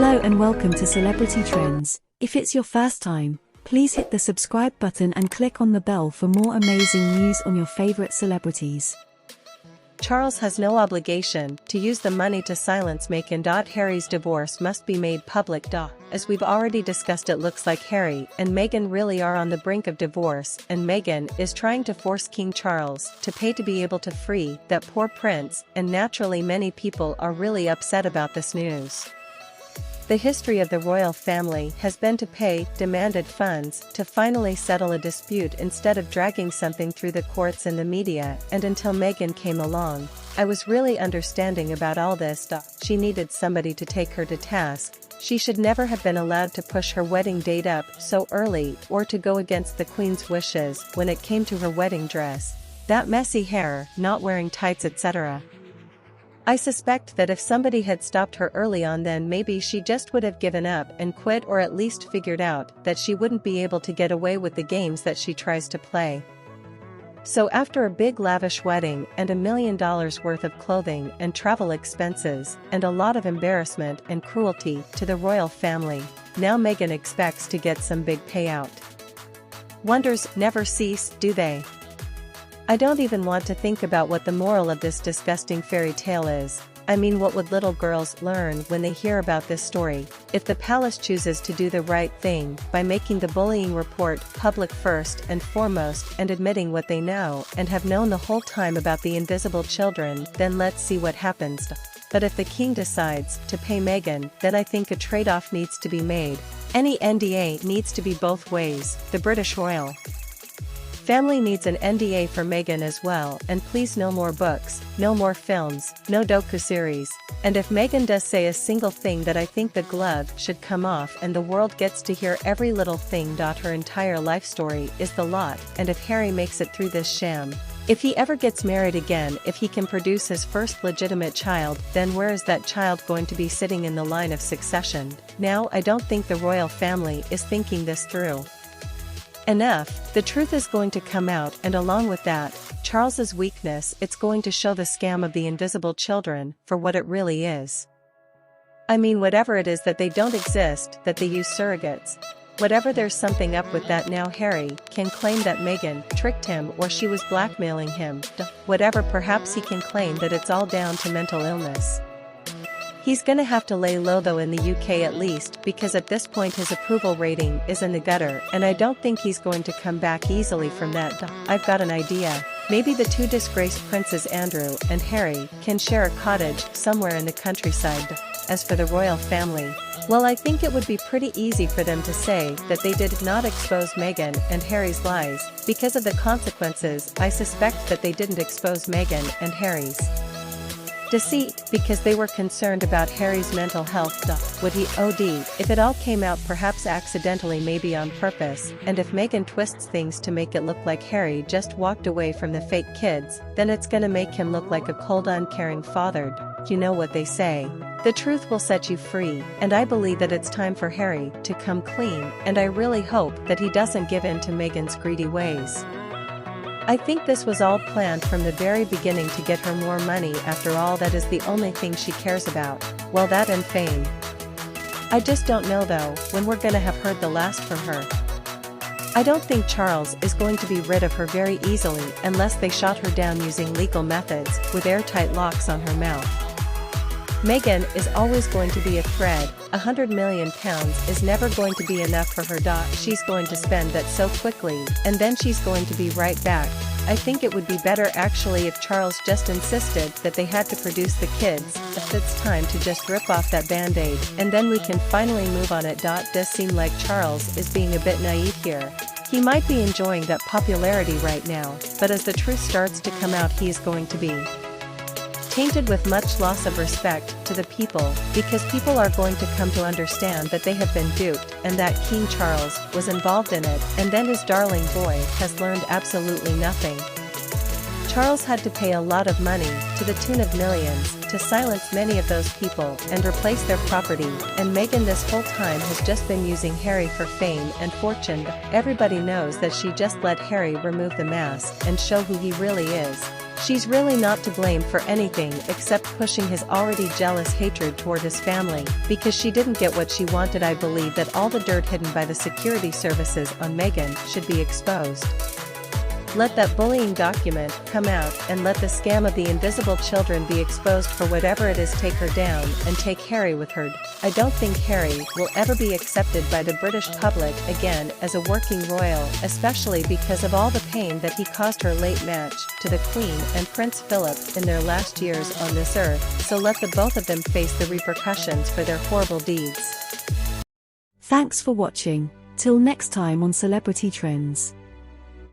Hello and welcome to Celebrity Trends. If it's your first time, please hit the subscribe button and click on the bell for more amazing news on your favorite celebrities. Charles has no obligation to use the money to silence Meghan. Harry's divorce must be made public. As we've already discussed, it looks like Harry and Meghan really are on the brink of divorce, and Meghan is trying to force King Charles to pay to be able to free that poor prince, and naturally many people are really upset about this news. The history of the royal family has been to pay demanded funds to finally settle a dispute instead of dragging something through the courts and the media, and until Meghan came along, I was really understanding about all this. She needed somebody to take her to task. She should never have been allowed to push her wedding date up so early or to go against the Queen's wishes when it came to her wedding dress, that messy hair, not wearing tights, etc. I suspect that if somebody had stopped her early on, then maybe she just would have given up and quit, or at least figured out that she wouldn't be able to get away with the games that she tries to play. So after a big lavish wedding and $1 million worth of clothing and travel expenses and a lot of embarrassment and cruelty to the royal family, now Meghan expects to get some big payout. Wonders never cease, do they? I don't even want to think about what the moral of this disgusting fairy tale is. I mean, what would little girls learn when they hear about this story? If the palace chooses to do the right thing by making the bullying report public first and foremost and admitting what they know and have known the whole time about the invisible children, then let's see what happens. But if the king decides to pay Meghan, then I think a trade-off needs to be made. Any NDA needs to be both ways. The British royal family needs an NDA for Meghan as well, and please no more books, no more films, no docu-series. And if Meghan does say a single thing, that I think the glove should come off and the world gets to hear every little thing. Her entire life story is the lot, and if Harry makes it through this sham, if he ever gets married again, if he can produce his first legitimate child, then where is that child going to be sitting in the line of succession? Now, I don't think the royal family is thinking this through enough. The truth is going to come out, and along with that, Charles's weakness. It's going to show the scam of the invisible children for what it really is. I mean, whatever it is that they don't exist, that they use surrogates. Whatever, there's something up with that. Now Harry can claim that Meghan tricked him or she was blackmailing him. Whatever, perhaps he can claim that it's all down to mental illness. He's gonna have to lay low though in the UK, at least, because at this point his approval rating is in the gutter, and I don't think he's going to come back easily from that. I've got an idea. Maybe the two disgraced princes Andrew and Harry can share a cottage somewhere in the countryside. As for the royal family, well, I think it would be pretty easy for them to say that they did not expose Meghan and Harry's lies because of the consequences. I suspect that they didn't expose Meghan and Harry's deceit because they were concerned about Harry's mental health. Would he OD if it all came out, perhaps accidentally, maybe on purpose? And if Meghan twists things to make it look like Harry just walked away from the fake kids, then it's gonna make him look like a cold, uncaring father. You know what they say, the truth will set you free, and I believe that it's time for Harry to come clean, and I really hope that he doesn't give in to Meghan's greedy ways. I think this was all planned from the very beginning to get her more money. After all, that is the only thing she cares about. Well, that and fame. I just don't know though when we're gonna have heard the last from her. I don't think Charles is going to be rid of her very easily unless they shot her down using legal methods with airtight locks on her mouth. Meghan is always going to be a thread. £100 million is never going to be enough for her. She's going to spend that so quickly, and then she's going to be right back. I think it would be better actually if Charles just insisted that they had to produce the kids. It's time to just rip off that band-aid, and then we can finally move on. It does seem like Charles is being a bit naive here. He might be enjoying that popularity right now, but as the truth starts to come out, he's going to be tainted with much loss of respect to the people, because people are going to come to understand that they have been duped and that King Charles was involved in it, and then his darling boy has learned absolutely nothing. Charles had to pay a lot of money, to the tune of millions, to silence many of those people and replace their property, and Meghan this whole time has just been using Harry for fame and fortune. Everybody knows that she just let Harry remove the mask and show who he really is. She's really not to blame for anything except pushing his already jealous hatred toward his family, because she didn't get what she wanted. I believe that all the dirt hidden by the security services on Meghan should be exposed. Let that bullying document come out and let the scam of the invisible children be exposed for whatever it is. Take her down and take Harry with her. I don't think Harry will ever be accepted by the British public again as a working royal, especially because of all the pain that he caused her late match to the Queen and Prince Philip in their last years on this earth, so let the both of them face the repercussions for their horrible deeds. Thanks for watching. Till next time on Celebrity Trends.